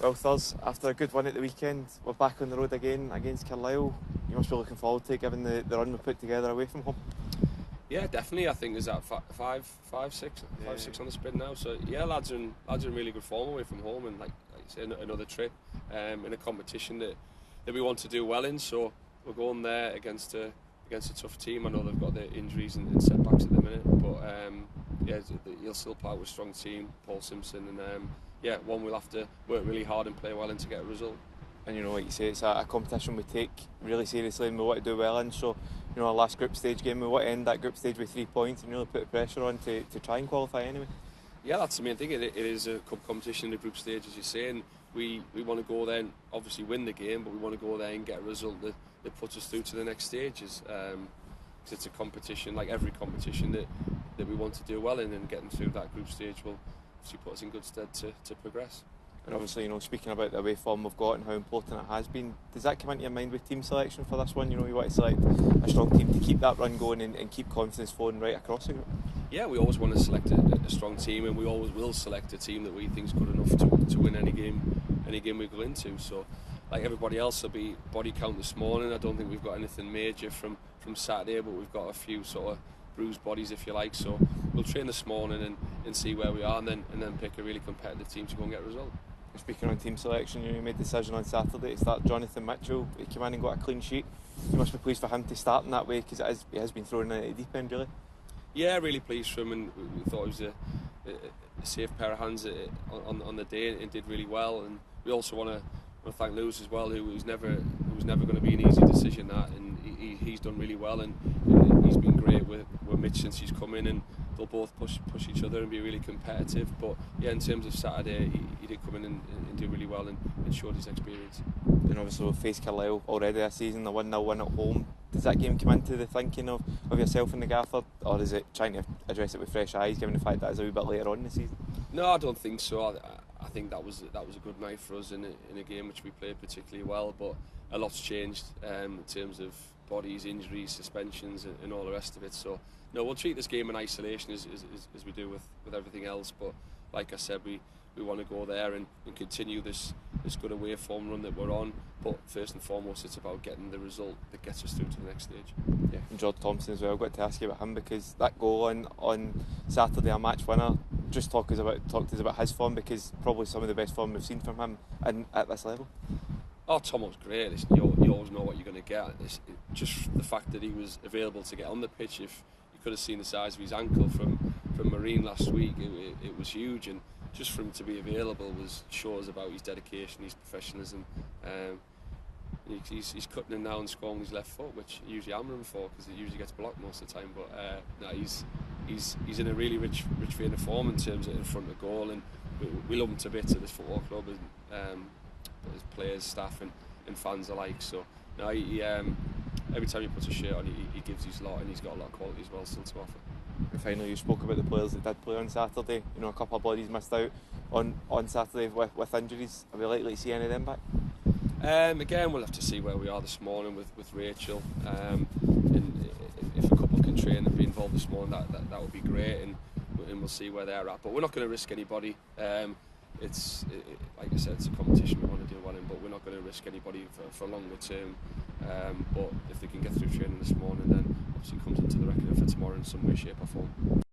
Well, Thurs, after a good win at the weekend, we're back on the road again against Carlisle. You must be looking forward to it, given the run we put together away from home. Yeah, definitely. I think there's that five, six on the spread now. So yeah, lads are in really good form away from home, and like you say, another trip in a competition that we want to do well in. So we're going there against a tough team. I know they've got their injuries and setbacks at the minute, but yeah, you'll still part with a strong team, Paul Simpson, and yeah, one we'll have to work really hard and play well in to get a result. And you know, like you say, it's a competition we take really seriously and we want to do well in. So, you know, our last group stage game, we want to end that group stage with 3 points and really put the pressure on to try and qualify anyway. Yeah, that's the main thing. It is a cup competition in the group stage, as you say, and we want to go there and obviously win the game, but we want to go there and get a result that puts us through to the next stages. Because it's a competition, like every competition, that we want to do well in, and getting through that group stage will obviously put us in good stead to progress. And obviously, you know, speaking about the away form we've got and how important it has been, does that come into your mind with team selection for this one? You know, you want to select a strong team to keep that run going and keep confidence flowing right across the group? Yeah, we always want to select a strong team, and we always will select a team that we think is good enough to win any game we go into. So, like everybody else, there'll be body count this morning. I don't think we've got anything major from Saturday, but we've got a few sort of bruised bodies, if you like. So we'll train this morning and see where we are, and then pick a really competitive team to go and get a result. Speaking on team selection, you made the decision on Saturday to start Jonathan Mitchell. He came in and got a clean sheet. You must be pleased for him to start in that way, because he has been thrown in at the deep end, really. Yeah, really pleased for him, and we thought it was a safe pair of hands on the day, and did really well. And we also want to thank Lewis as well, who was never going to be an easy decision, that, and he's done really well, and he's been great with Mitch since he's come in, and they'll both push each other and be really competitive. But yeah, in terms of Saturday, he did come in and do really well and showed his experience. And obviously we've faced Carlisle already this season, the 1-0 win at home. Does that game come into the thinking of yourself and the gaffer, or is it trying to address it with fresh eyes, given the fact that it's a wee bit later on in the season? No, I don't think so. I think that was a good night for us in a game which we played particularly well, but a lot's changed in terms of bodies, injuries, suspensions, and all the rest of it. So no, we'll treat this game in isolation as we do with everything else. But like I said, we want to go there and continue this good away form run that we're on. But first and foremost, it's about getting the result that gets us through to the next stage. Yeah, and George Thompson as well. I've got to ask you about him, because that goal on Saturday, a match winner. Just talk to us about his form, because probably some of the best form we've seen from him at this level. Oh, Tom was great. You always know what you're going to get. Just the fact that he was available to get on the pitch. If you could have seen the size of his ankle from Marine last week, it was huge, and just for him to be available shows about his dedication, his professionalism. He's cutting in now and scoring his left foot, which I usually hammer him for, because he usually gets blocked most of the time. But no, he's in a really rich vein of form in terms of in front of goal, and we love him to bits at this football club, and his players, staff, and fans alike. So no, every time he puts a shirt on, he gives his lot, and he's got a lot of quality as well still to offer. And finally, you spoke about the players that did play on Saturday. You know, a couple of bodies missed out on Saturday with injuries. Are we likely to see any of them back? Again, we'll have to see where we are this morning with Rachel. And if a couple can train and be involved this morning, that would be great, and we'll see where they're at. But we're not going to risk anybody. It's like I said, it's a competition we want to do well in, but we're not going to risk anybody for longer term. But if they can get through training this morning, then obviously it comes into the reckoning for tomorrow in some way, shape or form.